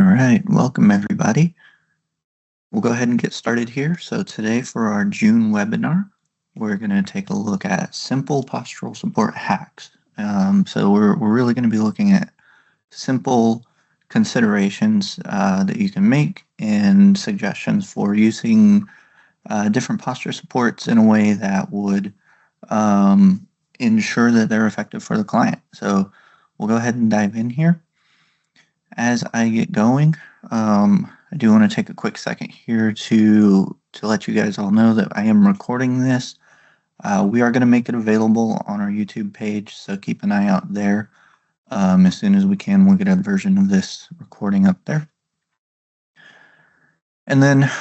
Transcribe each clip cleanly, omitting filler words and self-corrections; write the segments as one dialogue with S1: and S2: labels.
S1: All right, welcome everybody. We'll go ahead and get started here. So today for our June webinar, we're going to take a look at simple postural support hacks. So we're really going to be looking at simple considerations that you can make and suggestions for using different posture supports in a way that would ensure that they're effective for the client. So we'll go ahead and dive in here. As I get going, I do want to take a quick second here to let you guys all know that I am recording this. We are going to make it available on our YouTube page, so keep an eye out there. As soon as we can, we'll get a version of this recording up there. And then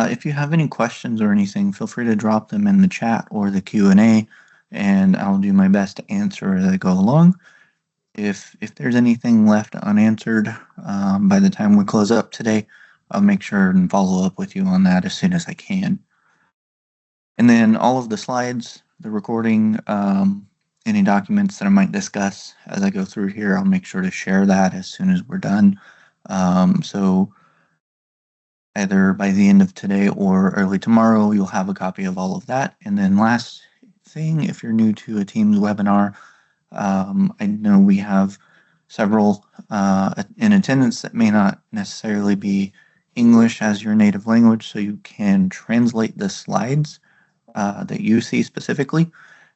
S1: if you have any questions or anything, feel free to drop them in the chat or the Q&A, and I'll do my best to answer as I go along. If there's anything left unanswered by the time we close up today, I'll make sure and follow up with you on that as soon as I can. And then all of the slides, the recording, any documents that I might discuss as I go through here, I'll make sure to share that as soon as we're done. So either by the end of today or early tomorrow, you'll have a copy of all of that. And then last thing, if you're new to a Teams webinar, I know we have several in attendance that may not necessarily be English as your native language, so you can translate the slides that you see specifically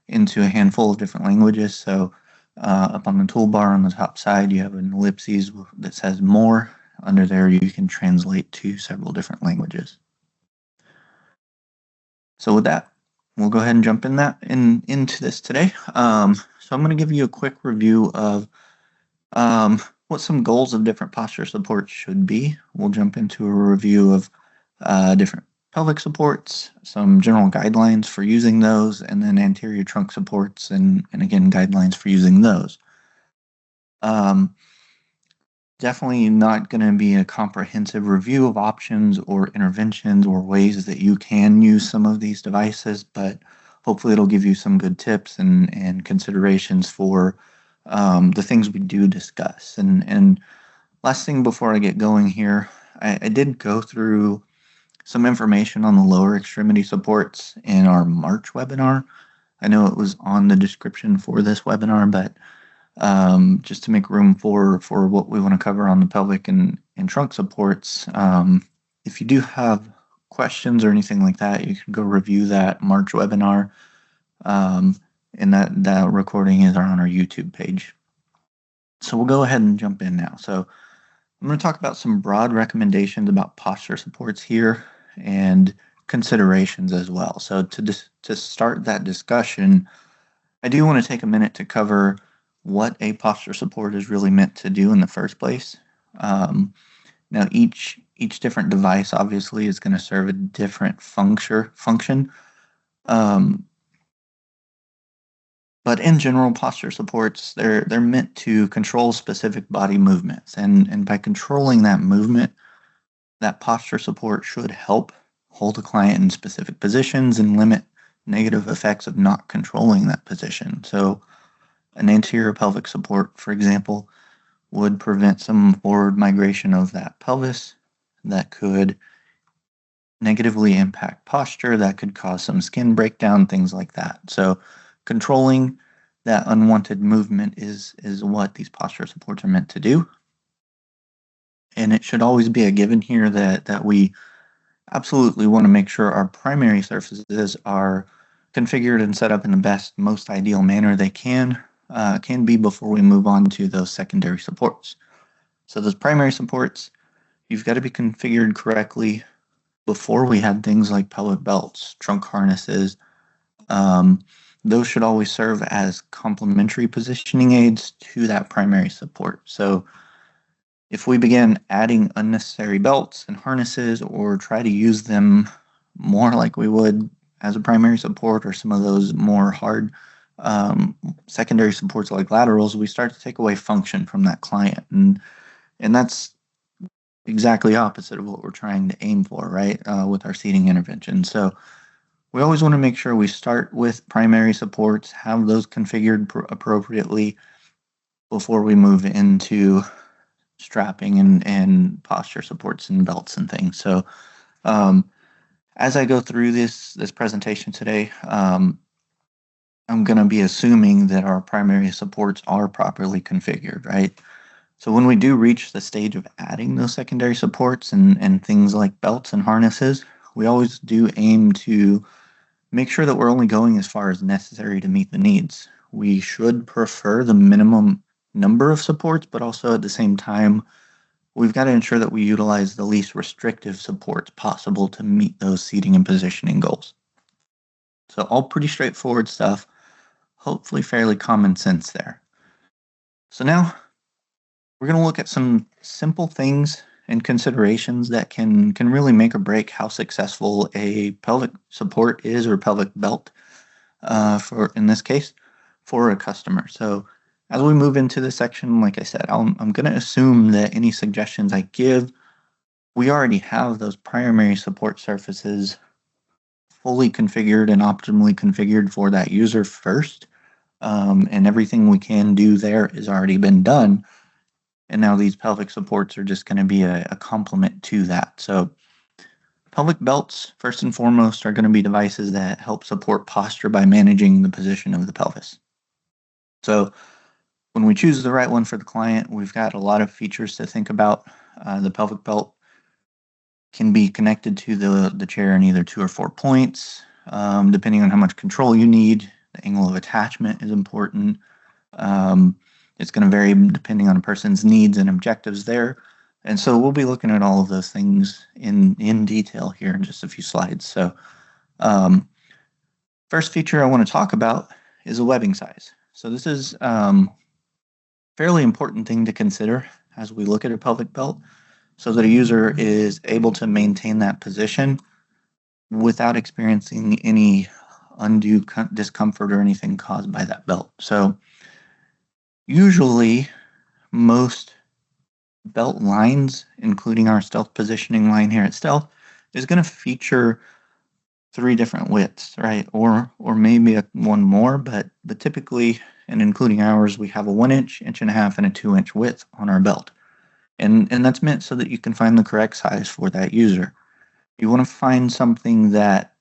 S1: into a handful of different languages. So up on the toolbar on the top side, you have an ellipses that says more. Under there, you can translate to several different languages. So with that, we'll go ahead and jump into this today. So I'm going to give you a quick review of what some goals of different posture supports should be. We'll jump into a review of different pelvic supports, some general guidelines for using those, and then anterior trunk supports, and again, guidelines for using those. Definitely not going to be a comprehensive review of options or interventions or ways that you can use some of these devices, but hopefully it'll give you some good tips and considerations for the things we do discuss. And last thing before I get going here, I did go through some information on the lower extremity supports in our March webinar. I know it was on the description for this webinar, but just to make room for what we want to cover on the pelvic and trunk supports, if you do have questions or anything like that, you can go review that March webinar, and that recording is on our YouTube page. So we'll go ahead and jump in now. So I'm going to talk about some broad recommendations about posture supports here and considerations as well. So to start that discussion, I do want to take a minute to cover what a posture support is really meant to do in the first place. Now each different device obviously is going to serve a different function. But in general, posture supports, they're meant to control specific body movements. And by controlling that movement, that posture support should help hold a client in specific positions and limit negative effects of not controlling that position. So an anterior pelvic support, for example, would prevent some forward migration of that pelvis that could negatively impact posture, that could cause some skin breakdown, things like that. So controlling that unwanted movement is what these posture supports are meant to do. And it should always be a given here that we absolutely want to make sure our primary surfaces are configured and set up in the best, most ideal manner they can be before we move on to those secondary supports. So those primary supports, you've got to be configured correctly before we had things like pelvic belts, trunk harnesses. Those should always serve as complementary positioning aids to that primary support. So if we begin adding unnecessary belts and harnesses or try to use them more like we would as a primary support or some of those more hard secondary supports like laterals, we start to take away function from that client. And that's exactly opposite of what we're trying to aim for, right, with our seating intervention. So we always want to make sure we start with primary supports, have those configured appropriately before we move into strapping and posture supports and belts and things. So as I go through this presentation today, I'm going to be assuming that our primary supports are properly configured, right? So when we do reach the stage of adding those secondary supports and things like belts and harnesses, we always do aim to make sure that we're only going as far as necessary to meet the needs. We should prefer the minimum number of supports, but also at the same time, we've got to ensure that we utilize the least restrictive supports possible to meet those seating and positioning goals. So all pretty straightforward stuff, hopefully fairly common sense there. So now we're going to look at some simple things and considerations that can really make or break how successful a pelvic support is, or pelvic belt, for, in this case, for a customer. So as we move into this section, like I said, I'm going to assume that any suggestions I give, we already have those primary support surfaces fully configured and optimally configured for that user first, and everything we can do there has already been done. And now these pelvic supports are just going to be a complement to that. So pelvic belts, first and foremost, are going to be devices that help support posture by managing the position of the pelvis. So when we choose the right one for the client, we've got a lot of features to think about. The pelvic belt can be connected to the chair in either 2 or 4 points, depending on how much control you need. The angle of attachment is important. It's going to vary depending on a person's needs and objectives there. And so we'll be looking at all of those things in detail here in just a few slides. So first feature I want to talk about is a webbing size. So this is fairly important thing to consider as we look at a pelvic belt, so that a user is able to maintain that position without experiencing any undue discomfort or anything caused by that belt. So usually most belt lines, including our stealth positioning line here at Stealth, is going to feature 3 different widths, right? Or maybe one more, but typically, and including ours, we have a 1 inch, 1.5 inch, and a 2 inch width on our belt. And that's meant so that you can find the correct size for that user. You want to find something that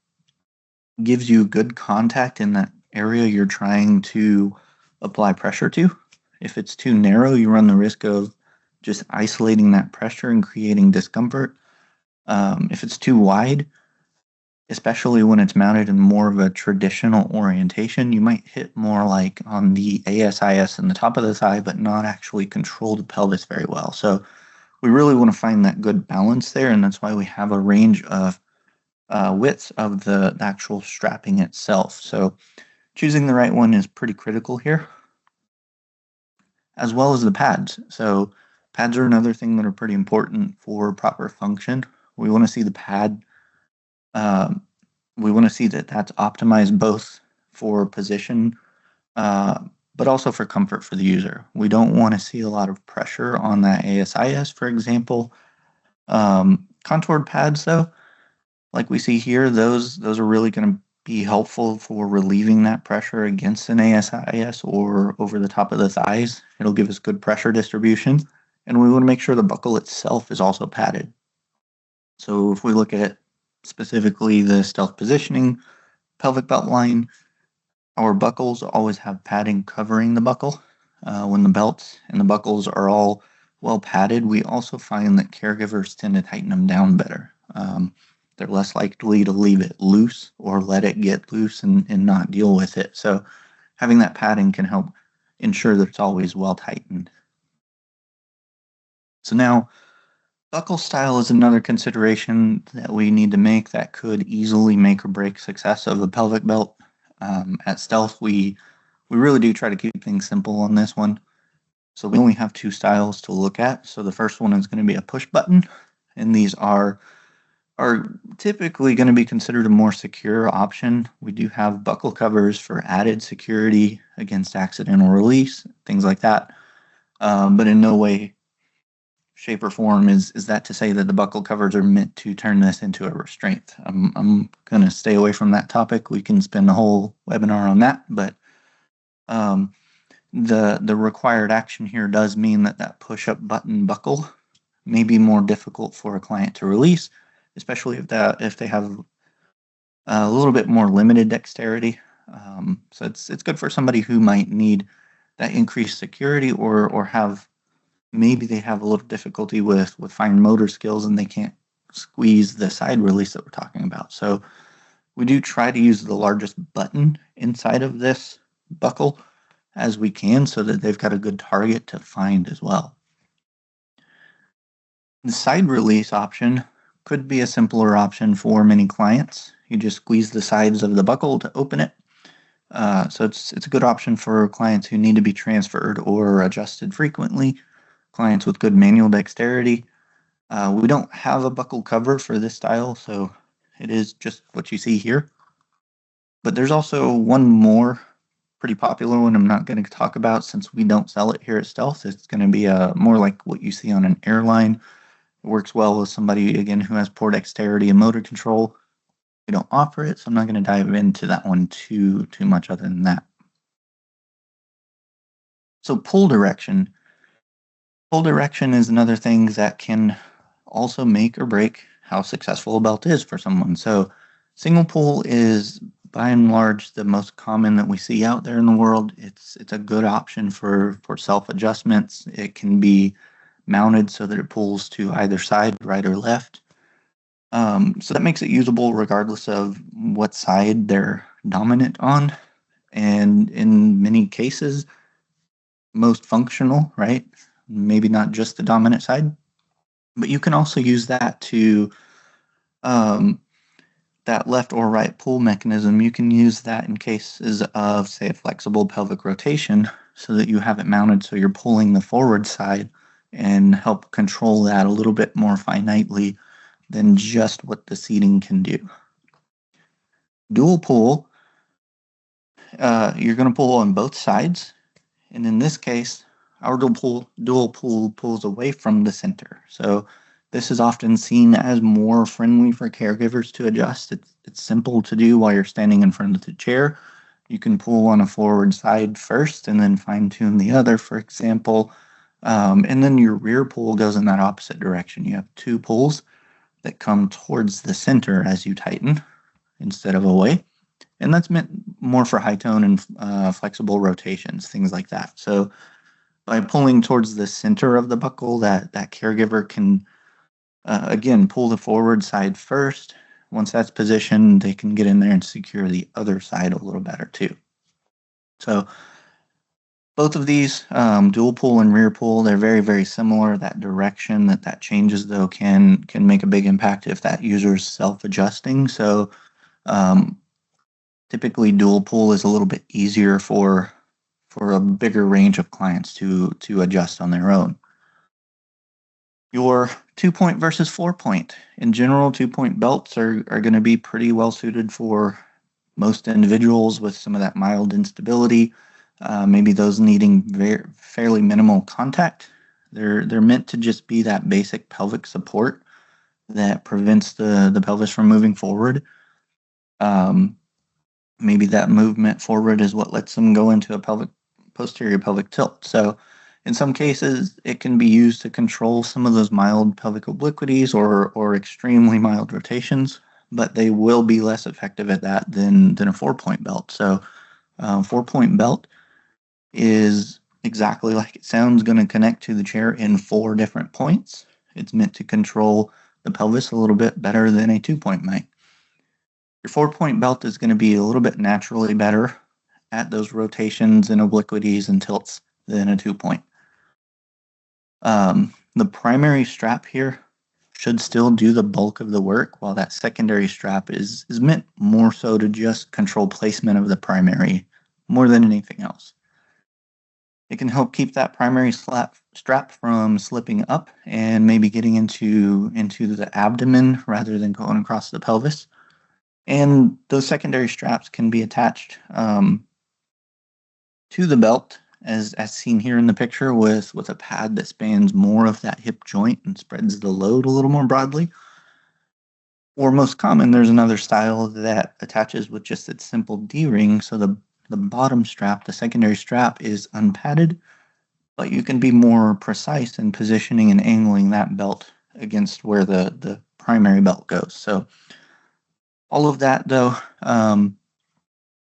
S1: gives you good contact in that area you're trying to apply pressure to. If it's too narrow, you run the risk of just isolating that pressure and creating discomfort. If it's too wide, especially when it's mounted in more of a traditional orientation, you might hit more like on the ASIS and the top of the thigh, but not actually control the pelvis very well. So we really want to find that good balance there, and that's why we have a range of widths of the actual strapping itself. So choosing the right one is pretty critical here, as well as the pads. So pads are another thing that are pretty important for proper function. We want to see the pad, we want to see that that's optimized both for position, but also for comfort for the user. We don't want to see a lot of pressure on that ASIS, for example. Contoured pads, though, like we see here, those are really going to be helpful for relieving that pressure against an ASIS or over the top of the thighs. It'll give us good pressure distribution, and we want to make sure the buckle itself is also padded. So if we look at specifically the stealth positioning pelvic belt line, our buckles always have padding covering the buckle. When the belts and the buckles are all well padded, we also find that caregivers tend to tighten them down better. They're less likely to leave it loose or let it get loose and not deal with it. So having that padding can help ensure that it's always well tightened. So now, buckle style is another consideration that we need to make that could easily make or break success of a pelvic belt. At Stealth, we really do try to keep things simple on this one. So we only have 2 styles to look at. So the first one is going to be a push button, and these are typically going to be considered a more secure option. We do have buckle covers for added security against accidental release, things like that. But in no way, shape, or form is that to say that the buckle covers are meant to turn this into a restraint. I'm going to stay away from that topic. We can spend a whole webinar on that, but The required action here does mean that push-up button buckle may be more difficult for a client to release, especially if they have a little bit more limited dexterity. So it's good for somebody who might need that increased security, or maybe they have a little difficulty with fine motor skills and they can't squeeze the side release that we're talking about. So we do try to use the largest button inside of this buckle as we can so that they've got a good target to find as well. The side release option could be a simpler option for many clients. You just squeeze the sides of the buckle to open it. So it's a good option for clients who need to be transferred or adjusted frequently, clients with good manual dexterity. We don't have a buckle cover for this style, so it is just what you see here. But there's also one more pretty popular one I'm not going to talk about since we don't sell it here at Stealth. It's going to be more like what you see on an airline. It works well with somebody, again, who has poor dexterity and motor control. We don't offer it, so I'm not going to dive into that one too much other than that. So pull direction. Pull direction is another thing that can also make or break how successful a belt is for someone. So single pull is by and large the most common that we see out there in the world. It's a good option for self adjustments. It can be mounted so that it pulls to either side, right or left. So that makes it usable regardless of what side they're dominant on. And in many cases, most functional, right? Maybe not just the dominant side, but you can also use that to that left or right pull mechanism. You can use that in cases of, say, a flexible pelvic rotation so that you have it mounted so you're pulling the forward side and help control that a little bit more finitely than just what the seating can do. Dual pull, you're going to pull on both sides. And in this case, our dual pull pulls away from the center. So this is often seen as more friendly for caregivers to adjust. It's simple to do while you're standing in front of the chair. You can pull on a forward side first and then fine tune the other, for example. And then your rear pull goes in that opposite direction. You have two pulls that come towards the center as you tighten instead of away. And that's meant more for high tone and flexible rotations, things like that. So by pulling towards the center of the buckle, that caregiver can, again, pull the forward side first. Once that's positioned, they can get in there and secure the other side a little better too. So both of these, dual pull and rear pull, they're very, very similar. That direction that changes, though, can make a big impact if that user's self-adjusting. So typically dual pull is a little bit easier for a bigger range of clients to adjust on their own. Your 2-point versus 4-point. In general, 2-point belts are going to be pretty well suited for most individuals with some of that mild instability, maybe those needing fairly minimal contact. They're meant to just be that basic pelvic support that prevents the pelvis from moving forward. Maybe that movement forward is what lets them go into a posterior pelvic tilt. So in some cases, it can be used to control some of those mild pelvic obliquities or extremely mild rotations, but they will be less effective at that than a 4-point belt. So 4-point belt is exactly like it sounds, going to connect to the chair in 4 different points. It's meant to control the pelvis a little bit better than a 2-point might. Your 4-point belt is going to be a little bit naturally better at those rotations and obliquities and tilts than a 2-point. The primary strap here should still do the bulk of the work, while that secondary strap is meant more so to just control placement of the primary more than anything else. It can help keep that primary strap from slipping up and maybe getting into the abdomen rather than going across the pelvis. And those secondary straps can be attached to the belt, as seen here in the picture, with a pad that spans more of that hip joint and spreads the load a little more broadly. Or most common, there's another style that attaches with just its simple D-ring, so the the bottom strap, the secondary strap, is unpadded, but you can be more precise in positioning and angling that belt against where the primary belt goes. So all of that, though,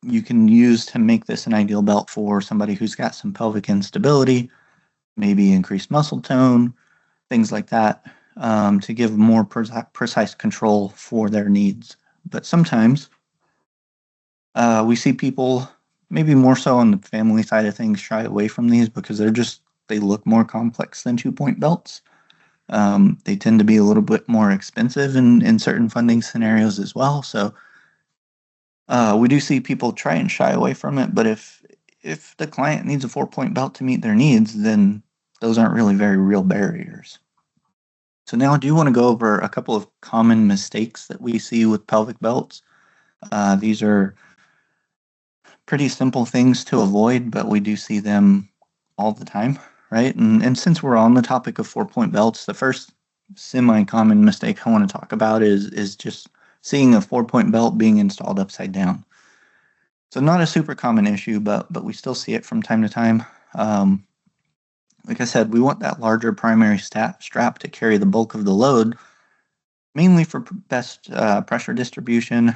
S1: you can use to make this an ideal belt for somebody who's got some pelvic instability, maybe increased muscle tone, things like that, to give more precise control for their needs. But sometimes we see people, maybe more so on the family side of things, shy away from these because they look more complex than 2-point belts. They tend to be a little bit more expensive in certain funding scenarios as well. So we do see people try and shy away from it, but if the client needs a 4-point belt to meet their needs, then those aren't really very real barriers. So now I do want to go over a couple of common mistakes that we see with pelvic belts. These are pretty simple things to avoid, but we do see them all the time, right? And since we're on the topic of 4-point belts, the first semi-common mistake I want to talk about is just seeing a 4-point belt being installed upside down. So not a super common issue, but we still see it from time to time. Like I said, we want that larger primary strap to carry the bulk of the load, mainly for best pressure distribution,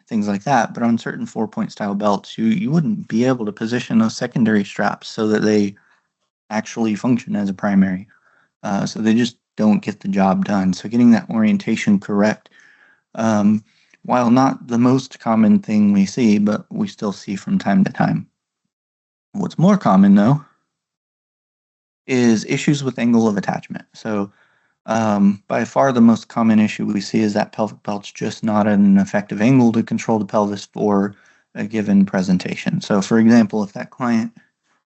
S1: things like that. But on certain 4-point style belts, you wouldn't be able to position those secondary straps so that they actually function as a primary. So they just don't get the job done. So getting that orientation correct, while not the most common thing we see, but we still see from time to time. What's more common, though, is issues with angle of attachment. So by far the most common issue we see is that pelvic belt's just not at an effective angle to control the pelvis for a given presentation. So for example, if that client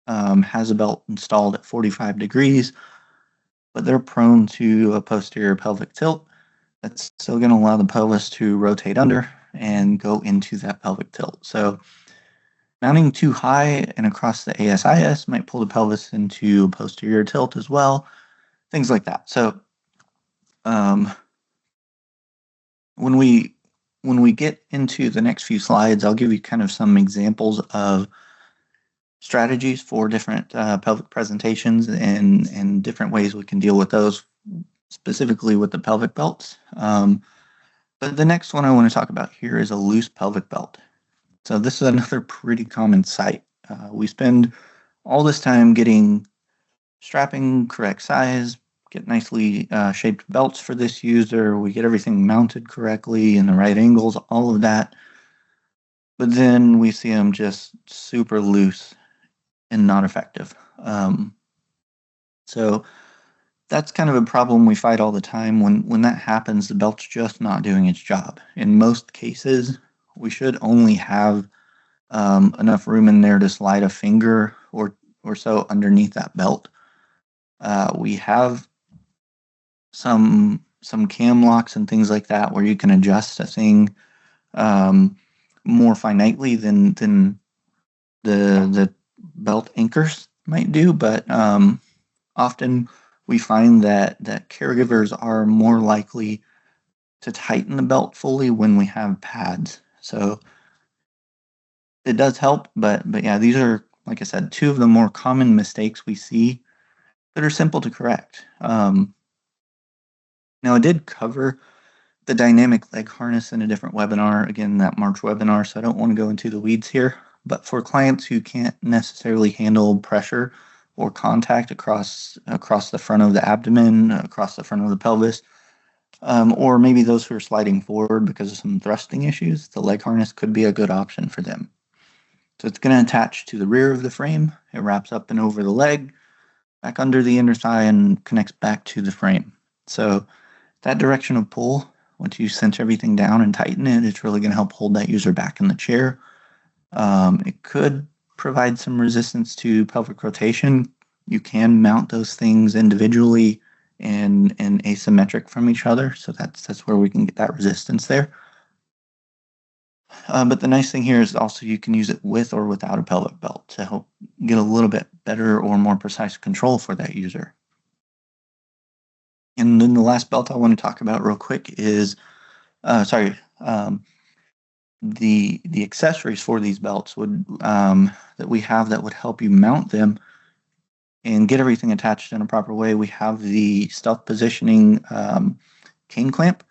S1: has a belt installed at 45 degrees, but they're prone to a posterior pelvic tilt, that's still going to allow the pelvis to rotate under and go into that pelvic tilt. So mounting too high and across the ASIS might pull the pelvis into a posterior tilt as well, things like that. So when we get into the next few slides, I'll give you kind of some examples of strategies for different pelvic presentations and different ways we can deal with those, specifically with the pelvic belts. But the next one I want to talk about here is a loose pelvic belt. So this is another pretty common sight. We spend all this time getting strapping correct size, get nicely shaped belts for this user. We get everything mounted correctly in the right angles, all of that. But then we see them just super loose and not effective. So that's kind of a problem we fight all the time. When that happens, the belt's just not doing its job. In most cases, we should only have enough room in there to slide a finger or so underneath that belt. We have some cam locks and things like that where you can adjust a thing more finitely than the belt anchors might do, but often we find that caregivers are more likely to tighten the belt fully when we have pads. So it does help, but yeah, these are, like I said, two of the more common mistakes we see that are simple to correct. Now, I did cover the dynamic leg harness in a different webinar, again, that March webinar, so I don't want to go into the weeds here. But for clients who can't necessarily handle pressure or contact across the front of the abdomen, across the front of the pelvis, or maybe those who are sliding forward because of some thrusting issues, the leg harness could be a good option for them. So it's going to attach to the rear of the frame. It wraps up and over the leg, back under the inner thigh, and connects back to the frame. So that direction of pull, once you cinch everything down and tighten it, it's really going to help hold that user back in the chair. It could provide some resistance to pelvic rotation. You can mount those things individually and asymmetric from each other, so that's where we can get that resistance there. But the nice thing here is also you can use it with or without a pelvic belt to help get a little bit better or more precise control for that user. And then the last belt I want to talk about real quick is, the accessories for these belts would that we have that would help you mount them and get everything attached in a proper way. We have the stealth positioning cane clamp.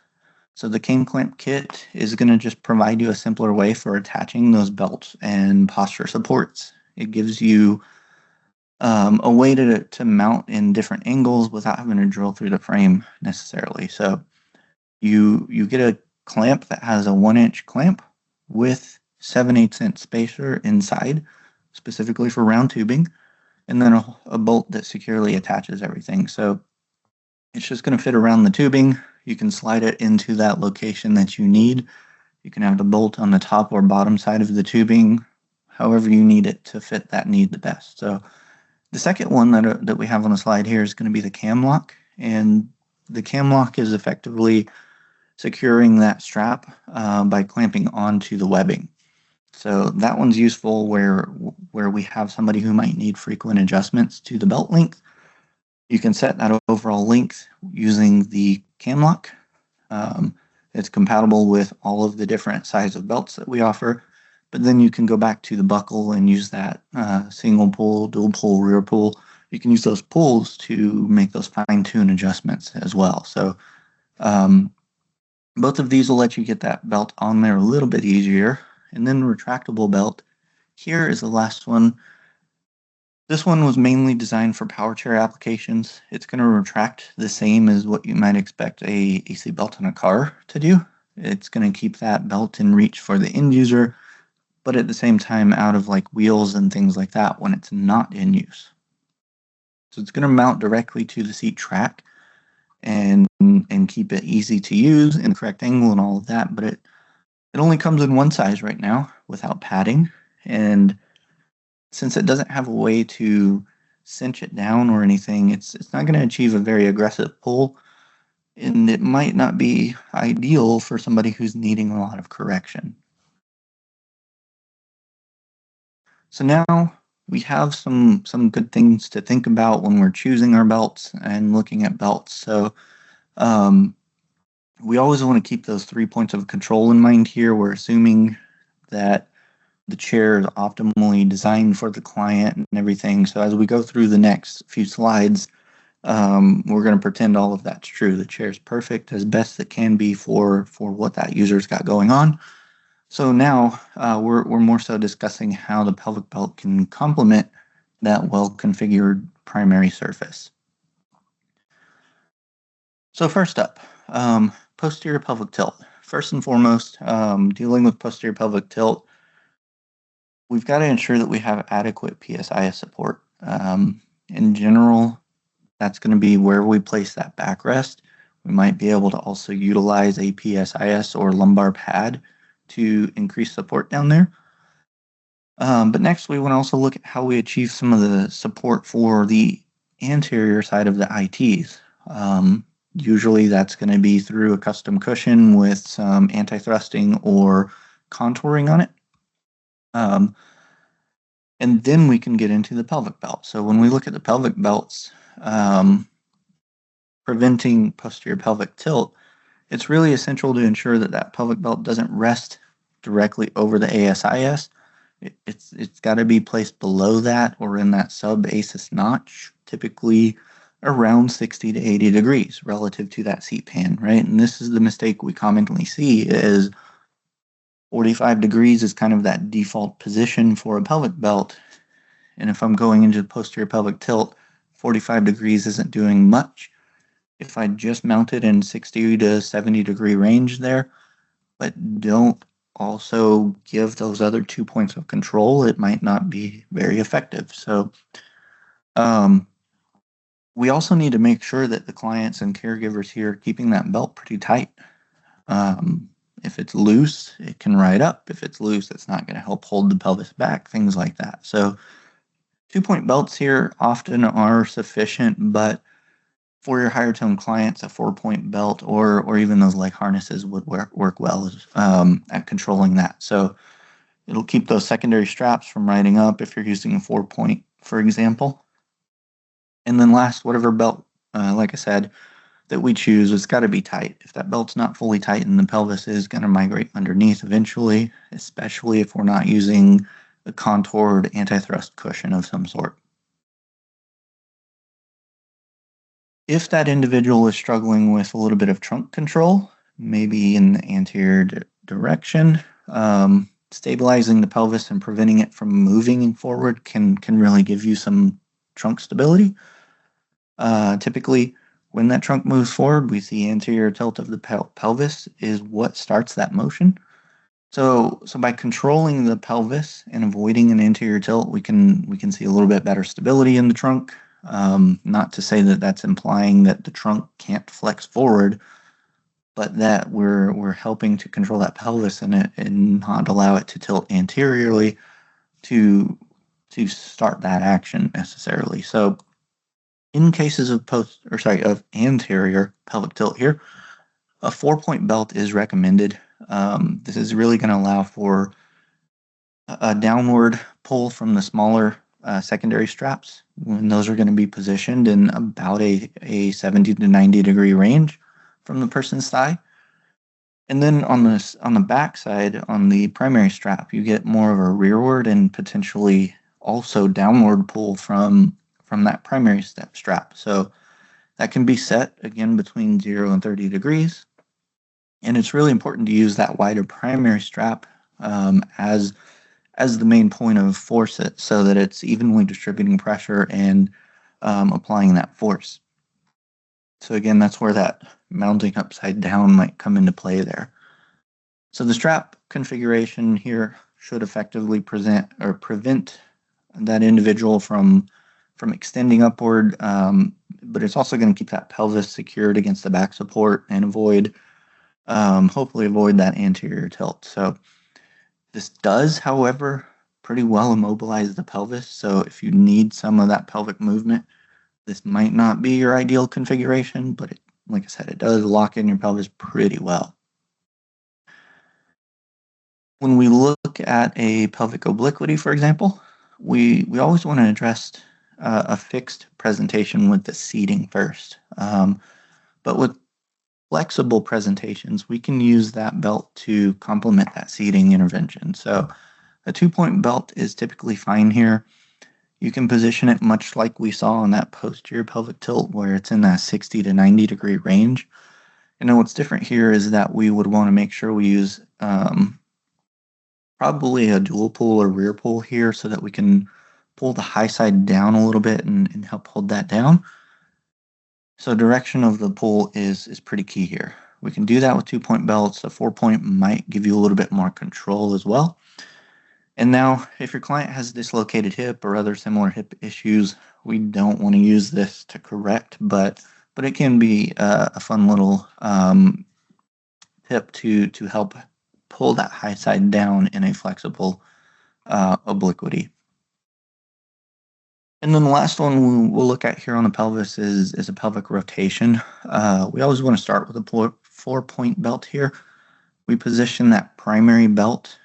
S1: So the cane clamp kit is going to just provide you a simpler way for attaching those belts and posture supports. It gives you a way to mount in different angles without having to drill through the frame necessarily. So you get a clamp that has a 1-inch clamp with 7/8" spacer inside, specifically for round tubing, and then a bolt that securely attaches everything. So it's just going to fit around the tubing. You can slide it into that location that you need. You can have the bolt on the top or bottom side of the tubing, however you need it to fit that need the best. So the second one that we have on the slide here is going to be the cam lock, and the cam lock is effectively securing that strap by clamping onto the webbing. So that one's useful where we have somebody who might need frequent adjustments to the belt length. You can set that overall length using the cam lock. It's compatible with all of the different size of belts that we offer, but then you can go back to the buckle and use that single pull, dual pull, rear pull. You can use those pulls to make those fine-tune adjustments as well. So both of these will let you get that belt on there a little bit easier. And then retractable belt. Here is the last one. This one was mainly designed for power chair applications. It's going to retract the same as what you might expect a AC belt in a car to do. It's going to keep that belt in reach for the end user, but at the same time out of like wheels and things like that when it's not in use. So it's going to mount directly to the seat track and keep it easy to use in the correct angle and all of that, but it only comes in one size right now without padding, and since it doesn't have a way to cinch it down or anything, it's not going to achieve a very aggressive pull, and it might not be ideal for somebody who's needing a lot of correction. So now we have some good things to think about when we're choosing our belts and looking at belts. So we always want to keep those 3 points of control in mind here. We're assuming that the chair is optimally designed for the client and everything. So as we go through the next few slides, we're going to pretend all of that's true. The chair is perfect as best it can be for what that user's got going on. So now we're more so discussing how the pelvic belt can complement that well-configured primary surface. So first up, posterior pelvic tilt. First and foremost, dealing with posterior pelvic tilt, we've got to ensure that we have adequate PSIS support. In general, that's going to be where we place that backrest. We might be able to also utilize a PSIS or lumbar pad to increase support down there. But next, we want to also look at how we achieve some of the support for the anterior side of the ITs. Usually that's going to be through a custom cushion with some anti-thrusting or contouring on it. And then we can get into the pelvic belt. So when we look at the pelvic belts, preventing posterior pelvic tilt, it's really essential to ensure that that pelvic belt doesn't rest directly over the ASIS. It's got to be placed below that or in that sub-ASIS notch, typically around 60 to 80 degrees relative to that seat pan, right? And this is the mistake we commonly see is 45 degrees is kind of that default position for a pelvic belt. And if I'm going into posterior pelvic tilt, 45 degrees isn't doing much. If I just mount it in 60 to 70 degree range there, but don't also give those other 2 points of control, it might not be very effective. So we also need to make sure that the clients and caregivers here are keeping that belt pretty tight. If it's loose, it can ride up. If it's loose, it's not going to help hold the pelvis back, things like that. So 2-point belts here often are sufficient, but for your higher tone clients, a 4-point belt or even those leg harnesses would work well at controlling that. So it'll keep those secondary straps from riding up if you're using a 4-point, for example. And then last, whatever belt, like I said, that we choose, it's got to be tight. If that belt's not fully tightened, the pelvis is going to migrate underneath eventually, especially if we're not using a contoured anti-thrust cushion of some sort. If that individual is struggling with a little bit of trunk control, maybe in the anterior direction, stabilizing the pelvis and preventing it from moving forward can really give you some trunk stability. Typically, when that trunk moves forward, we see anterior tilt of the pelvis is what starts that motion. So by controlling the pelvis and avoiding an anterior tilt, we can see a little bit better stability in the trunk. Not to say that that's implying that the trunk can't flex forward, but that we're helping to control that pelvis and not allow it to tilt anteriorly to start that action necessarily. So in cases of of anterior pelvic tilt here, a 4-point belt is recommended. This is really going to allow for a downward pull from the smaller secondary straps when those are going to be positioned in about a 70 to 90 degree range from the person's thigh. And then on the back side, on the primary strap, you get more of a rearward and potentially also downward pull from that primary strap. So that can be set again between 0 and 30 degrees. And it's really important to use that wider primary strap as the main point of force so that it's evenly distributing pressure and applying that force. So again, that's where that mounting upside down might come into play there. So the strap configuration here should effectively prevent that individual from extending upward, but it's also going to keep that pelvis secured against the back support and hopefully avoid that anterior tilt. So this does, however, pretty well immobilize the pelvis. So if you need some of that pelvic movement, this might not be your ideal configuration, but like I said, it does lock in your pelvis pretty well. When we look at a pelvic obliquity, for example, we always want to address a fixed presentation with the seating first. But with flexible presentations, we can use that belt to complement that seating intervention. So a 2-point belt is typically fine here. You can position it much like we saw on that posterior pelvic tilt where it's in that 60 to 90 degree range. And then what's different here is that we would want to make sure we use probably a dual pull or rear pull here so that we can pull the high side down a little bit and help hold that down. So direction of the pull is pretty key here. We can do that with 2-point belts. A 4-point might give you a little bit more control as well. And now, if your client has dislocated hip or other similar hip issues, we don't want to use this to correct, but it can be a fun little tip to help pull that high side down in a flexible obliquity. And then the last one we'll look at here on the pelvis is a pelvic rotation. We always want to start with a 4-point belt here. We position that primary belt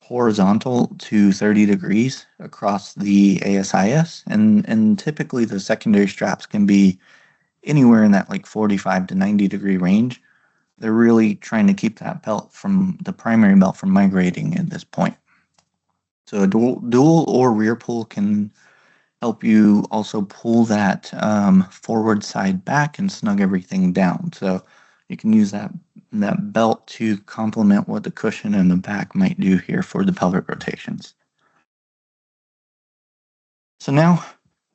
S1: horizontal to 30 degrees across the ASIS, and typically the secondary straps can be anywhere in that like 45 to 90 degree range. They're really trying to keep that belt the primary belt from migrating at this point. So a dual or rear pull can help you also pull that forward side back and snug everything down. So you can use that belt to complement what the cushion in the back might do here for the pelvic rotations. So now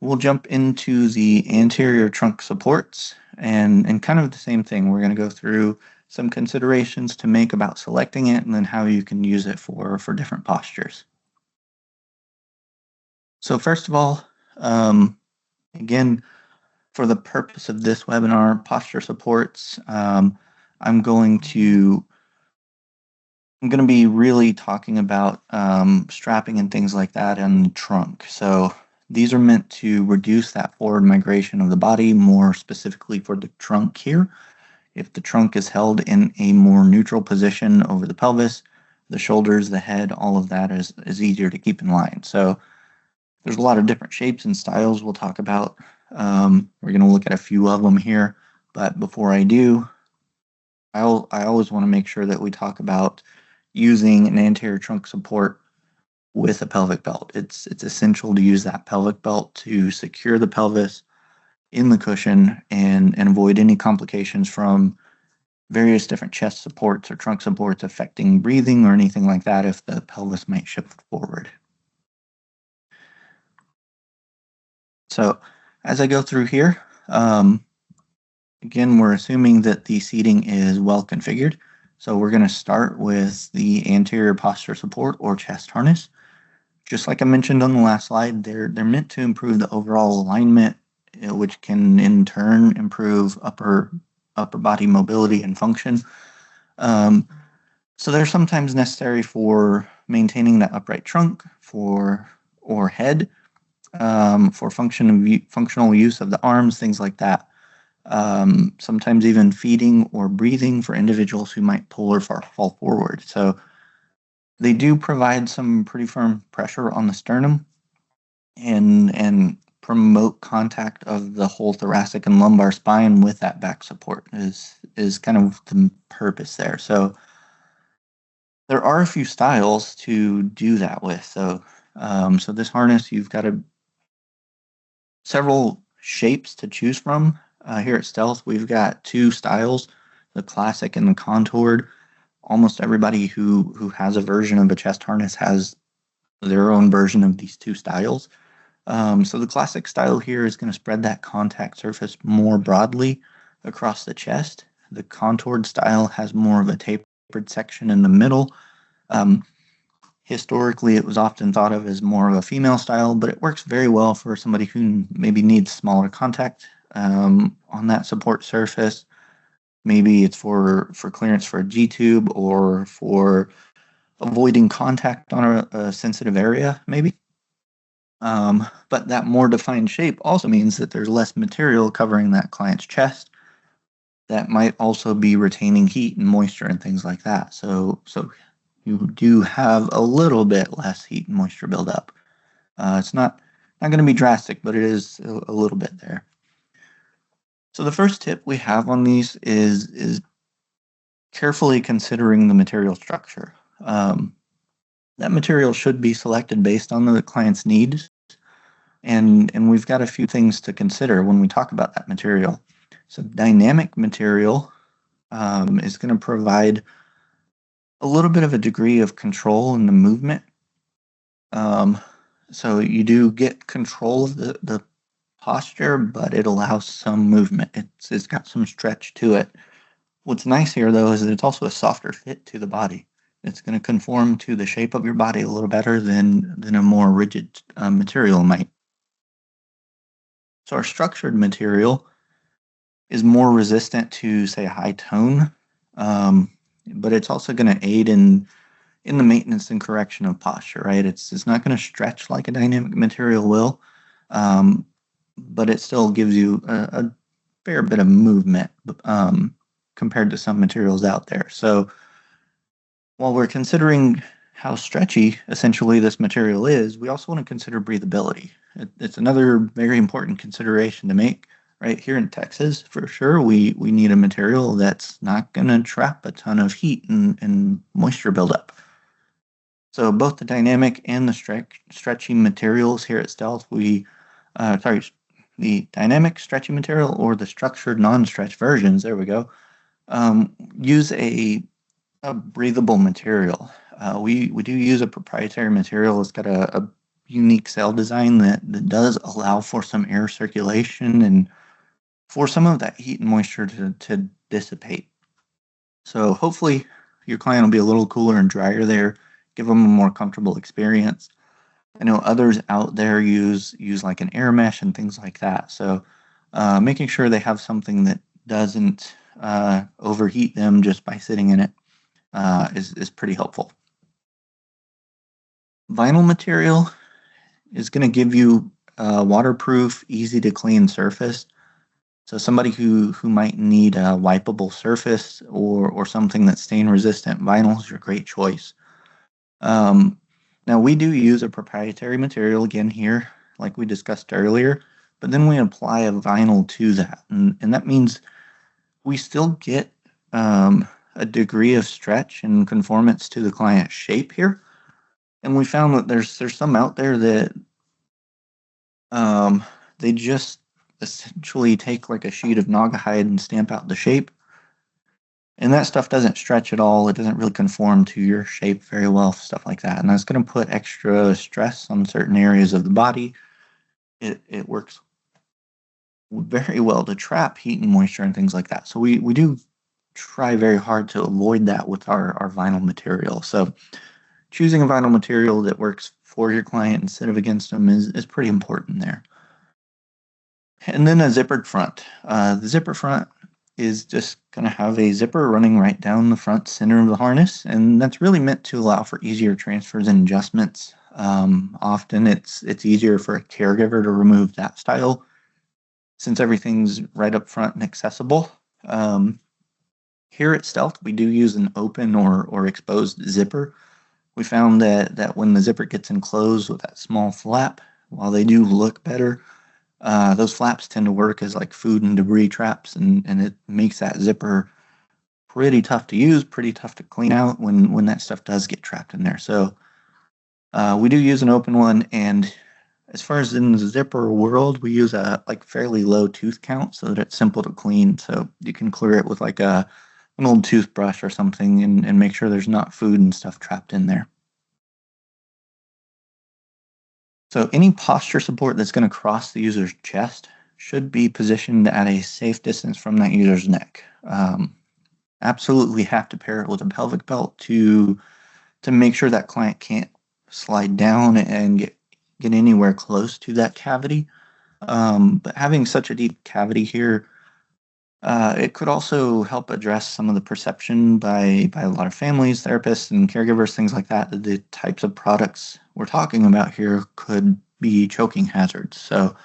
S1: we'll jump into the anterior trunk supports and kind of the same thing. We're going to go through some considerations to make about selecting it and then how you can use it for different postures. So first of all, again, for the purpose of this webinar, posture supports, I'm going to be really talking about strapping and things like that in the trunk. So these are meant to reduce that forward migration of the body, more specifically for the trunk here. If the trunk is held in a more neutral position over the pelvis, the shoulders, the head, all of that is easier to keep in line. So there's a lot of different shapes and styles we'll talk about We're going to look at a few of them here, but before I do, I always want to make sure that we talk about using an anterior trunk support with a pelvic belt. It's essential to use that pelvic belt to secure the pelvis in the cushion and avoid any complications from various different chest supports or trunk supports affecting breathing or anything like that if the pelvis might shift forward. So as I go through here, again, we're assuming that the seating is well configured. So we're going to start with the anterior posture support or chest harness. Just like I mentioned on the last slide, they're meant to improve the overall alignment, which can in turn improve upper body mobility and function. So they're sometimes necessary for maintaining the upright trunk or head, for functional use of the arms, things like that. Sometimes even feeding or breathing for individuals who might pull or fall forward. So they do provide some pretty firm pressure on the sternum and promote contact of the whole thoracic and lumbar spine with that back support is kind of the purpose there. So there are a few styles to do that with. So this harness, you've got several shapes to choose from. Here at Stealth, we've got two styles, the classic and the contoured. Almost everybody who has a version of a chest harness has their own version of these two styles. So the classic style here is going to spread that contact surface more broadly across the chest. The contoured style has more of a tapered section in the middle. Historically, it was often thought of as more of a female style, but it works very well for somebody who maybe needs smaller contact on that support surface. Maybe it's for clearance for a G-tube or for avoiding contact on a sensitive area, maybe. But that more defined shape also means that there's less material covering that client's chest that might also be retaining heat and moisture and things like that. So you do have a little bit less heat and moisture buildup. It's not going to be drastic, but it is a little bit there. So the first tip we have on these is carefully considering the material structure. That material should be selected based on the client's needs, and we've got a few things to consider when we talk about that material. So dynamic material is going to provide a little bit of a degree of control in the movement. So you do get control of the posture, but it allows some movement. It's got some stretch to it. What's nice here, though, is that it's also a softer fit to the body. It's going to conform to the shape of your body a little better than a more rigid material might. So our structured material is more resistant to, say, a high tone, but it's also going to aid in the maintenance and correction of posture, right? It's not going to stretch like a dynamic material will, but it still gives you a fair bit of movement compared to some materials out there. So while we're considering how stretchy essentially this material is, we also want to consider breathability. It's another very important consideration to make. Right here in Texas, for sure, we need a material that's not going to trap a ton of heat and moisture buildup. So both the dynamic and the stretchy materials here at Stealth, the dynamic stretchy material or the structured non-stretch versions, there we go, use a breathable material. We do use a proprietary material. It's got a unique cell design that does allow for some air circulation and for some of that heat and moisture to dissipate. So hopefully your client will be a little cooler and drier there, give them a more comfortable experience. I know others out there use like an air mesh and things like that. So making sure they have something that doesn't overheat them just by sitting in it is pretty helpful. Vinyl material is going to give you a waterproof, easy to clean surface. So somebody who might need a wipeable surface or something that's stain resistant, vinyl is your great choice. Now we do use a proprietary material again here, like we discussed earlier, but then we apply a vinyl to that. And that means we still get a degree of stretch and conformance to the client's shape here. And we found that there's some out there that they just essentially take like a sheet of Naugahyde and stamp out the shape. And that stuff doesn't stretch at all. It doesn't really conform to your shape very well, stuff like that. And that's going to put extra stress on certain areas of the body. It works very well to trap heat and moisture and things like that. So we do try very hard to avoid that with our vinyl material. So choosing a vinyl material that works for your client instead of against them is pretty important there. And then a zippered front. The zipper front is just going to have a zipper running right down the front center of the harness, and that's really meant to allow for easier transfers and adjustments. Often it's easier for a caregiver to remove that style since everything's right up front and accessible. Here at Stealth, we do use an open or exposed zipper. We found that when the zipper gets enclosed with that small flap, while they do look better, those flaps tend to work as like food and debris traps, and it makes that zipper pretty tough to use, pretty tough to clean out when that stuff does get trapped in there. So we do use an open one, and as far as in the zipper world, we use a like fairly low tooth count so that it's simple to clean. So you can clear it with like an old toothbrush or something and make sure there's not food and stuff trapped in there. So any posture support that's going to cross the user's chest should be positioned at a safe distance from that user's neck. Absolutely have to pair it with a pelvic belt to make sure that client can't slide down and get anywhere close to that cavity. But having such a deep cavity here, it could also help address some of the perception by a lot of families, therapists, and caregivers, things like that the types of products we're talking about here could be choking hazards. So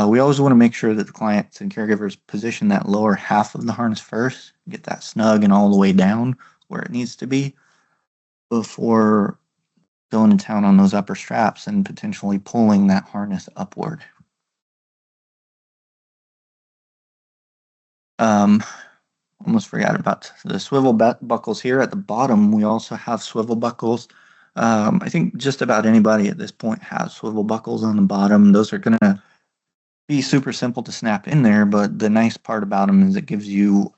S1: we always want to make sure that the clients and caregivers position that lower half of the harness first, get that snug and all the way down where it needs to be before going to town on those upper straps and potentially pulling that harness upward. Almost forgot about the swivel buckles here at the bottom. We also have swivel buckles. I think just about anybody at this point has swivel buckles on the bottom. Those are going to be super simple to snap in there, but the nice part about them is it gives you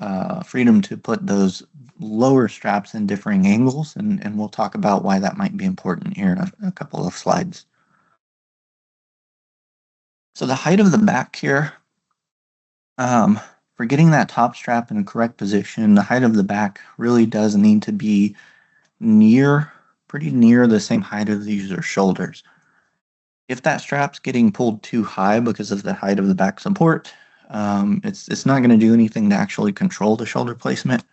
S1: freedom to put those lower straps in differing angles, and we'll talk about why that might be important here in a couple of slides. So the height of the back here, for getting that top strap in the correct position, the height of the back really does need to be pretty near the same height of the user's shoulders. If that strap's getting pulled too high because of the height of the back support, it's not going to do anything to actually control the shoulder placement.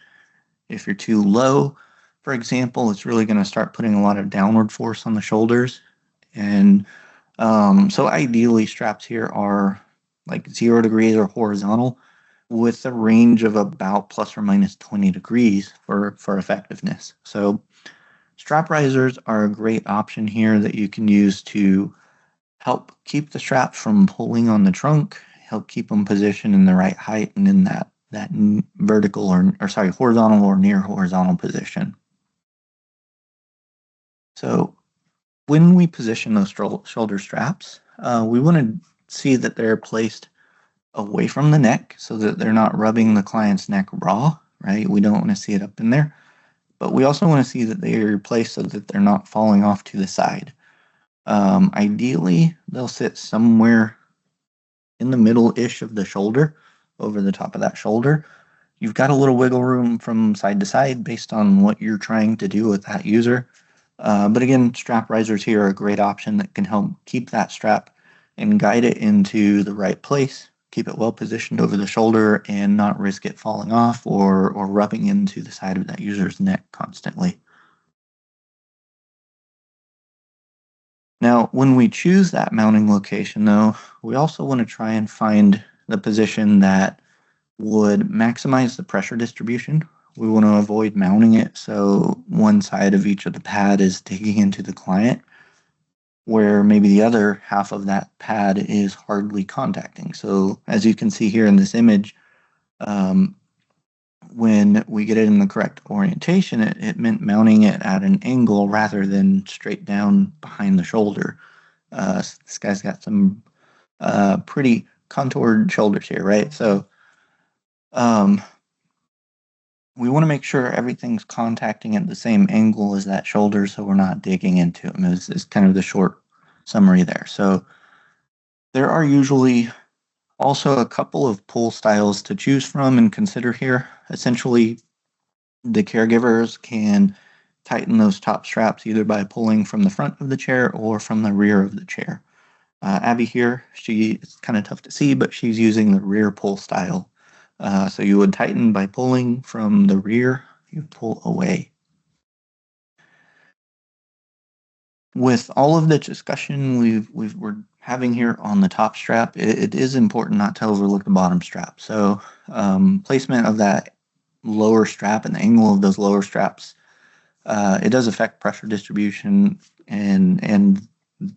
S1: If you're too low, for example, it's really going to start putting a lot of downward force on the shoulders. And so ideally, straps here are like 0 degrees or horizontal with a range of about plus or minus 20 degrees for effectiveness. So strap risers are a great option here that you can use to help keep the straps from pulling on the trunk, help keep them positioned in the right height and in that vertical horizontal or near horizontal position. So when we position those shoulder straps, we want to see that they're placed away from the neck so that they're not rubbing the client's neck raw, right? We don't want to see it up in there. But we also want to see that they are placed so that they're not falling off to the side. Ideally, they'll sit somewhere in the middle-ish of the shoulder, over the top of that shoulder. You've got a little wiggle room from side to side based on what you're trying to do with that user. But again, strap risers here are a great option that can help keep that strap and guide it into the right place, keep it well positioned over the shoulder and not risk it falling off or rubbing into the side of that user's neck constantly. Now, when we choose that mounting location, though, we also want to try and find the position that would maximize the pressure distribution. We want to avoid mounting it so one side of each of the pad is digging into the client. where maybe the other half of that pad is hardly contacting. So as you can see here in this image, when we get it in the correct orientation, it meant mounting it at an angle rather than straight down behind the shoulder. This guy's got some pretty contoured shoulders here, right? So we want to make sure everything's contacting at the same angle as that shoulder so we're not digging into them, is kind of the short summary there. So there are usually also a couple of pull styles to choose from and consider here. Essentially, the caregivers can tighten those top straps either by pulling from the front of the chair or from the rear of the chair. Abby here, it's kind of tough to see, but she's using the rear pull style. So you would tighten by pulling from the rear, you pull away. With all of the discussion we're having here on the top strap, it is important not to overlook the bottom strap. So placement of that lower strap and the angle of those lower straps, it does affect pressure distribution and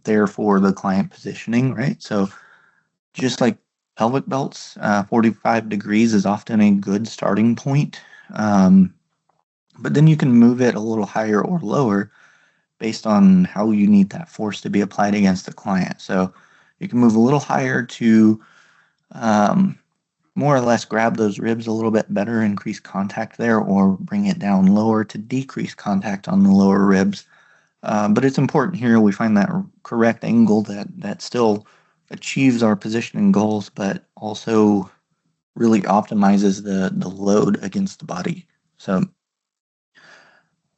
S1: therefore the client positioning, right? So just like pelvic belts, 45 degrees is often a good starting point. But then you can move it a little higher or lower based on how you need that force to be applied against the client. So you can move a little higher to more or less grab those ribs a little bit better, increase contact there, or bring it down lower to decrease contact on the lower ribs. But it's important here we find that correct angle that still achieves our positioning goals, but also really optimizes the load against the body. So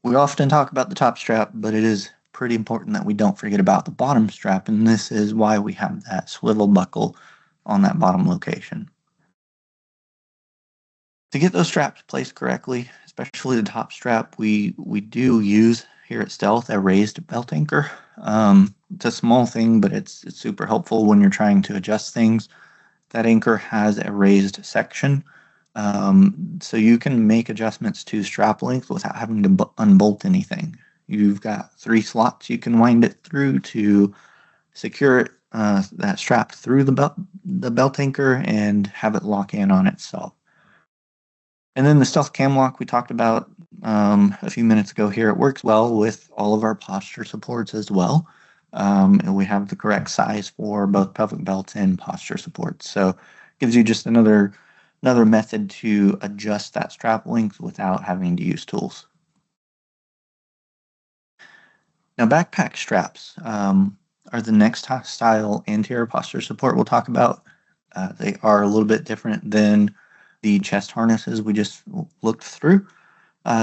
S1: we often talk about the top strap, but it is pretty important that we don't forget about the bottom strap, and this is why we have that swivel buckle on that bottom location. To get those straps placed correctly, especially the top strap, we do use here at Stealth a raised belt anchor. It's a small thing, but it's super helpful when you're trying to adjust things. That anchor has a raised section, so you can make adjustments to strap length without having to unbolt anything. You've got 3 slots you can wind it through to secure it, that strap through the belt anchor and have it lock in on itself. And then the Stealth Cam Lock we talked about a few minutes ago here, it works well with all of our posture supports as well. And we have the correct size for both pelvic belts and posture supports. So it gives you just another method to adjust that strap length without having to use tools. Now backpack straps are the next style anterior posture support we'll talk about. They are a little bit different than the chest harnesses we just looked through.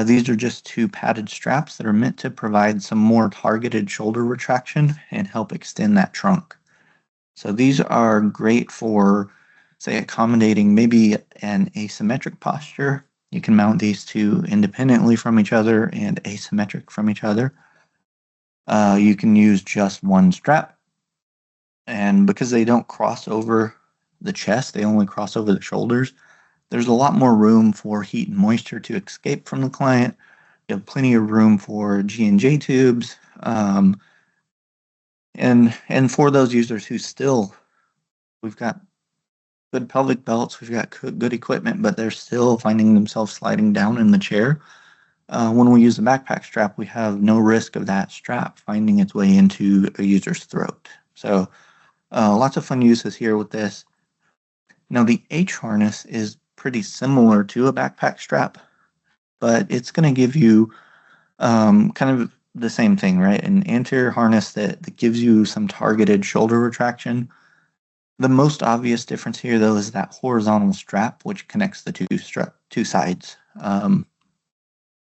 S1: These are just 2 padded straps that are meant to provide some more targeted shoulder retraction and help extend that trunk. So these are great for, say, accommodating maybe an asymmetric posture. You can mount these 2 independently from each other and asymmetric from each other. You can use just 1 strap. And because they don't cross over the chest, they only cross over the shoulders, there's a lot more room for heat and moisture to escape from the client. You have plenty of room for G&J tubes. And for those users who still, we've got good pelvic belts, we've got good equipment, but they're still finding themselves sliding down in the chair. When we use the backpack strap, we have no risk of that strap finding its way into a user's throat. So lots of fun uses here with this. Now the H harness is pretty similar to a backpack strap, but it's going to give you kind of the same thing, right? An anterior harness that gives you some targeted shoulder retraction. The most obvious difference here, though, is that horizontal strap, which connects the two sides.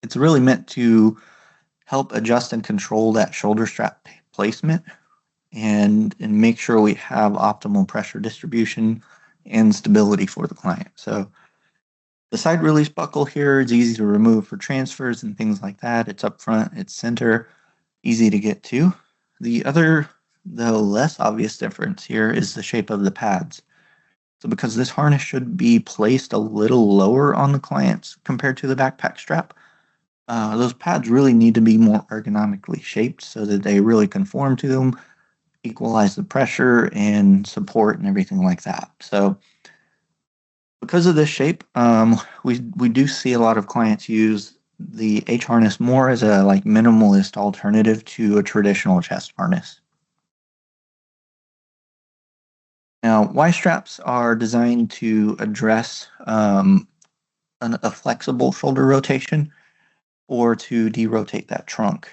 S1: It's really meant to help adjust and control that shoulder strap placement and make sure we have optimal pressure distribution and stability for the client. So the side release buckle here is easy to remove for transfers and things like that. It's up front, it's center, easy to get to. The other, though less obvious difference here is the shape of the pads. So because this harness should be placed a little lower on the clients compared to the backpack strap, those pads really need to be more ergonomically shaped so that they really conform to them. equalize the pressure and support and everything like that. So because of this shape, we do see a lot of clients use the H harness more as a like minimalist alternative to a traditional chest harness. Now, Y straps are designed to address a flexible shoulder rotation or to derotate that trunk.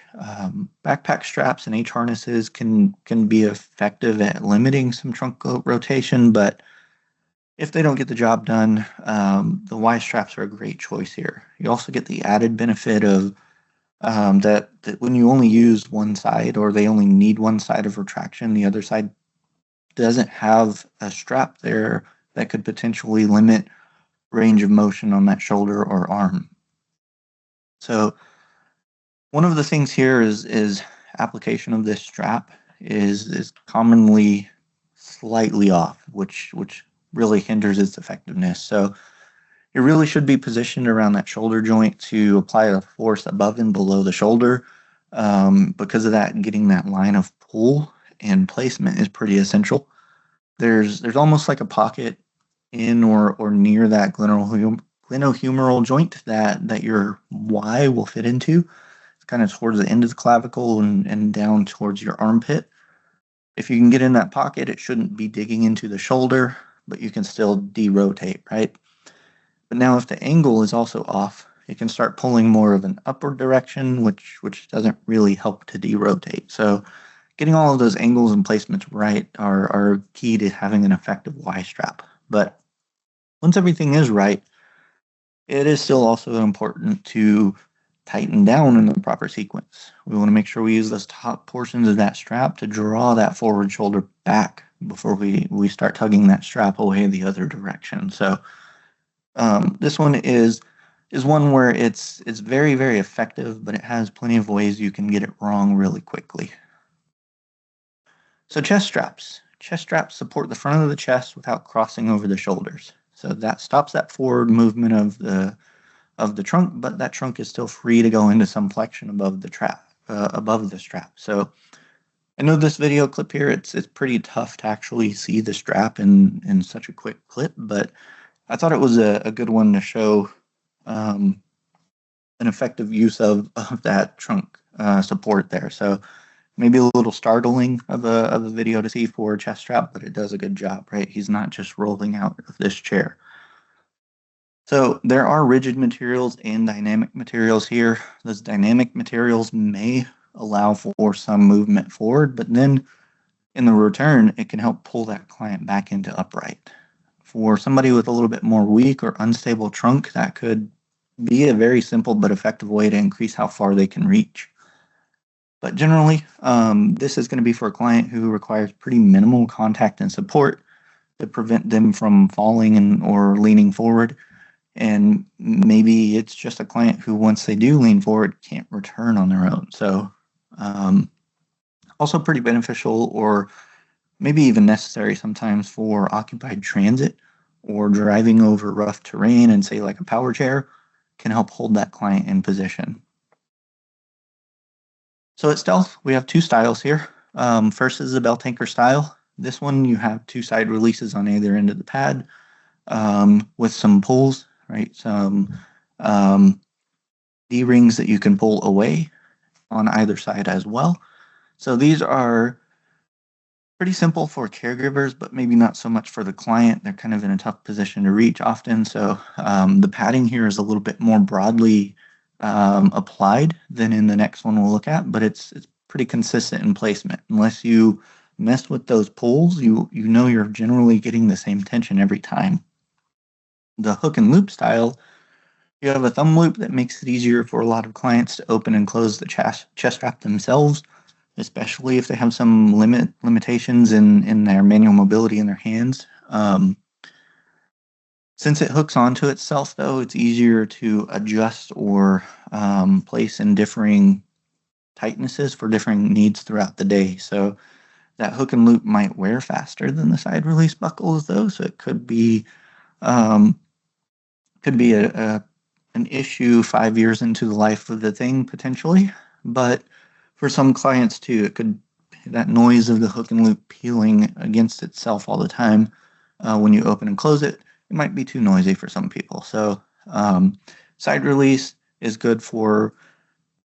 S1: Backpack straps and H harnesses can be effective at limiting some trunk rotation, but if they don't get the job done, the Y straps are a great choice here. You also get the added benefit of that when you only use one side or they only need one side of retraction, the other side doesn't have a strap there that could potentially limit range of motion on that shoulder or arm. So one of the things here is application of this strap is commonly slightly off, which really hinders its effectiveness. So it really should be positioned around that shoulder joint to apply a force above and below the shoulder. Because of that, getting that line of pull and placement is pretty essential. There's almost like a pocket in or near that glenohumeral joint that your Y will fit into. It's kind of towards the end of the clavicle and down towards your armpit. If you can get in that pocket, it shouldn't be digging into the shoulder, but you can still derotate, right? But now if the angle is also off, it can start pulling more of an upward direction, which doesn't really help to derotate. So getting all of those angles and placements right are key to having an effective Y strap. But once everything is right, it is still also important to tighten down in the proper sequence. We want to make sure we use those top portions of that strap to draw that forward shoulder back before we start tugging that strap away the other direction. So this one is one where it's very, very effective, but it has plenty of ways you can get it wrong really quickly. So chest straps. Chest straps support the front of the chest without crossing over the shoulders. So that stops that forward movement of the trunk, but that trunk is still free to go into some flexion above the strap. So I know this video clip here, it's pretty tough to actually see the strap in such a quick clip, but I thought it was a good one to show an effective use of that trunk support there. So maybe a little startling of a video to see for a chest strap, but it does a good job, right? He's not just rolling out of this chair. So there are rigid materials and dynamic materials here. Those dynamic materials may allow for some movement forward, but then in the return, it can help pull that client back into upright. For somebody with a little bit more weak or unstable trunk, that could be a very simple but effective way to increase how far they can reach. But generally, this is going to be for a client who requires pretty minimal contact and support to prevent them from falling or leaning forward. And maybe it's just a client who, once they do lean forward, can't return on their own. So also pretty beneficial or maybe even necessary sometimes for occupied transit or driving over rough terrain and say like a power chair can help hold that client in position. So at Stealth, we have two styles here. First is the belt anchor style. This one, you have two side releases on either end of the pad with some pulls, right? Some D-rings that you can pull away on either side as well. So these are pretty simple for caregivers, but maybe not so much for the client. They're kind of in a tough position to reach often. So the padding here is a little bit more broadly applied than in the next one we'll look at, but it's pretty consistent in placement. Unless you mess with those pulls, you know you're generally getting the same tension every time. The hook and loop style, you have a thumb loop that makes it easier for a lot of clients to open and close the chest strap themselves, especially if they have some limitations in their manual mobility in their hands. Since it hooks onto itself, though, it's easier to adjust or place in differing tightnesses for different needs throughout the day. So that hook and loop might wear faster than the side release buckles, though. So it could be an issue 5 years into the life of the thing potentially. But for some clients too, it could that noise of the hook and loop peeling against itself all the time when you open and close it, it might be too noisy for some people. So side release is good for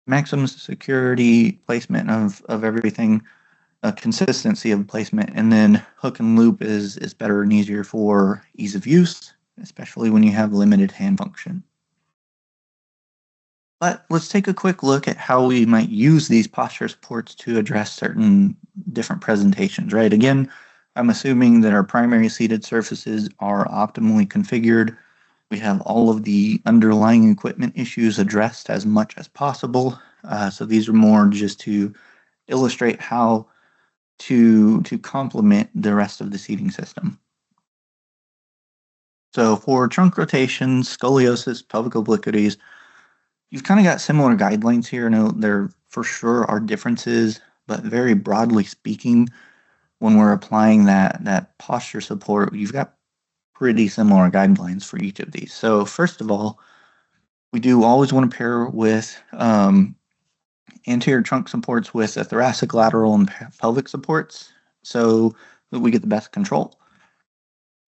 S1: maximum security, placement of everything, consistency of placement, and then hook and loop is better and easier for ease of use, especially when you have limited hand function. But let's take a quick look at how we might use these posture supports to address certain different presentations, right? Again, I'm assuming that our primary seated surfaces are optimally configured. We have all of the underlying equipment issues addressed as much as possible. So these are more just to illustrate how to complement the rest of the seating system. So for trunk rotations, scoliosis, pelvic obliquities, you've kind of got similar guidelines here. I know there for sure are differences, but very broadly speaking, when we're applying that posture support, you've got pretty similar guidelines for each of these. So first of all, we do always want to pair with anterior trunk supports with a thoracic, lateral, and pelvic supports so that we get the best control.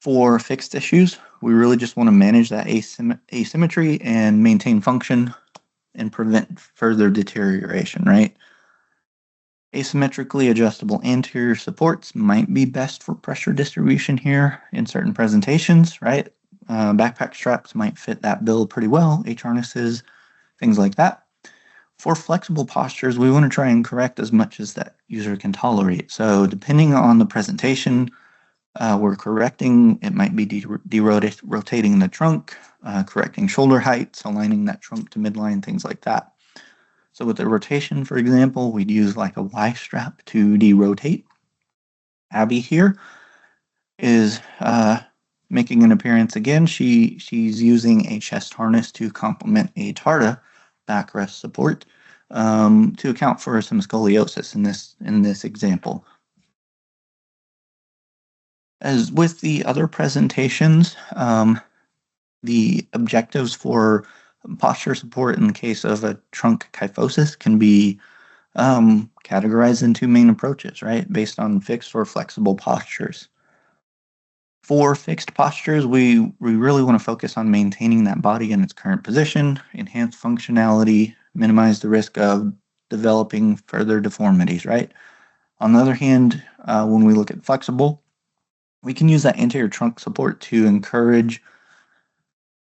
S1: For fixed issues, we really just want to manage that asymmetry and maintain function and prevent further deterioration, right? Asymmetrically adjustable anterior supports might be best for pressure distribution here in certain presentations, right? Backpack straps might fit that bill pretty well, H harnesses, things like that. For flexible postures, we want to try and correct as much as that user can tolerate. So depending on the presentation, we're correcting, it might be rotating the trunk, correcting shoulder heights, aligning that trunk to midline, things like that. So with the rotation, for example, we'd use like a Y strap to derotate. Abby here is making an appearance again. She's using a chest harness to complement a Tarta backrest support to account for some scoliosis in this example. As with the other presentations, the objectives for posture support in the case of a trunk kyphosis can be categorized in two main approaches, right? Based on fixed or flexible postures. For fixed postures, we really want to focus on maintaining that body in its current position, enhance functionality, minimize the risk of developing further deformities, right? On the other hand, when we look at flexible, we can use that anterior trunk support to encourage,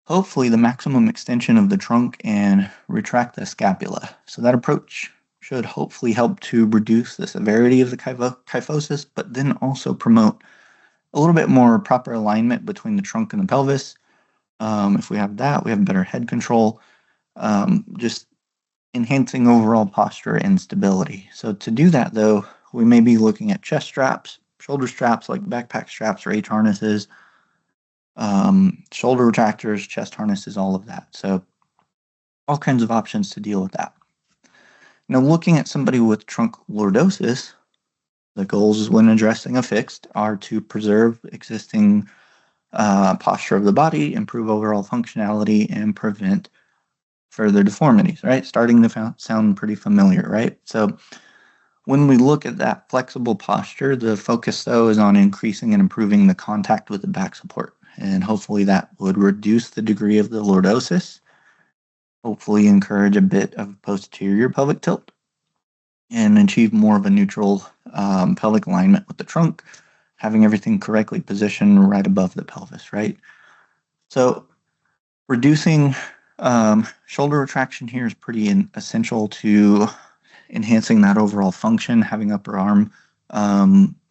S1: hopefully, the maximum extension of the trunk and retract the scapula. So that approach should hopefully help to reduce the severity of the kyphosis, but then also promote a little bit more proper alignment between the trunk and the pelvis. If we have that, we have better head control, just enhancing overall posture and stability. So to do that, though, we may be looking at chest straps, shoulder straps like backpack straps or H harnesses, shoulder retractors, chest harnesses, all of that. So all kinds of options to deal with that. Now, looking at somebody with trunk lordosis, the goals when addressing a fixed are to preserve existing posture of the body, improve overall functionality, and prevent further deformities, right? Starting to sound pretty familiar, right? So when we look at that flexible posture, the focus, though, is on increasing and improving the contact with the back support. And hopefully that would reduce the degree of the lordosis, hopefully encourage a bit of posterior pelvic tilt, and achieve more of a neutral pelvic alignment with the trunk, having everything correctly positioned right above the pelvis, right? So reducing shoulder retraction here is pretty essential to enhancing that overall function, having upper arm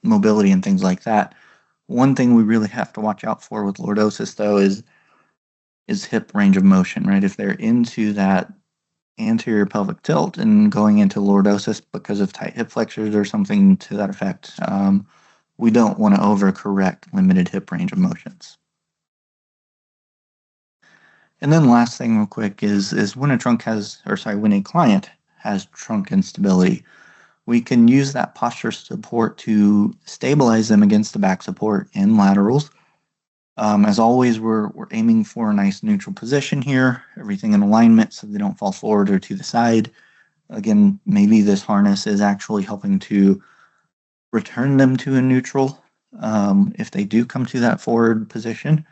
S1: mobility and things like that. One thing we really have to watch out for with lordosis, though, is hip range of motion, right? If they're into that anterior pelvic tilt and going into lordosis because of tight hip flexors or something to that effect, we don't want to overcorrect limited hip range of motions. And then last thing real quick is when a client has trunk instability, we can use that posture support to stabilize them against the back support and laterals. As always, we're aiming for a nice neutral position here, everything in alignment so they don't fall forward or to the side. Again, maybe this harness is actually helping to return them to a neutral if they do come to that forward position.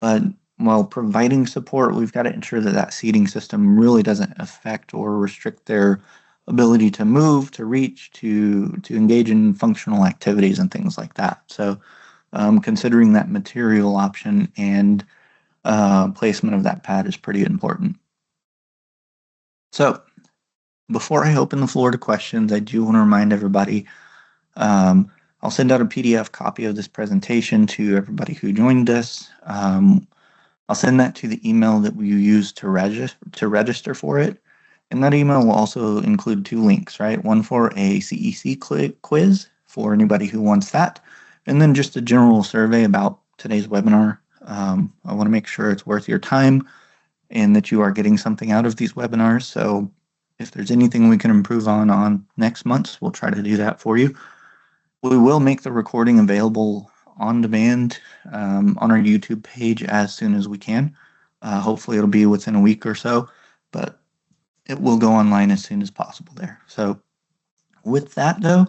S1: But while providing support, we've got to ensure that that seating system really doesn't affect or restrict their ability to move, to reach, to engage in functional activities and things like that. So considering that material option and placement of that pad is pretty important. So before I open the floor to questions, I do want to remind everybody, I'll send out a PDF copy of this presentation to everybody who joined us. I'll send that to the email that we use to register for it. And that email will also include 2 links, right? One for a CEC quiz for anybody who wants that, and then just a general survey about today's webinar. I want to make sure it's worth your time and that you are getting something out of these webinars. So if there's anything we can improve on next month, we'll try to do that for you. We will make the recording available on demand on our YouTube page as soon as we can. Hopefully it'll be within a week or so, but it will go online as soon as possible there. So with that though,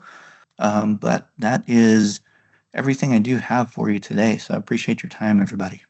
S1: but that is everything I do have for you today. So I appreciate your time, everybody.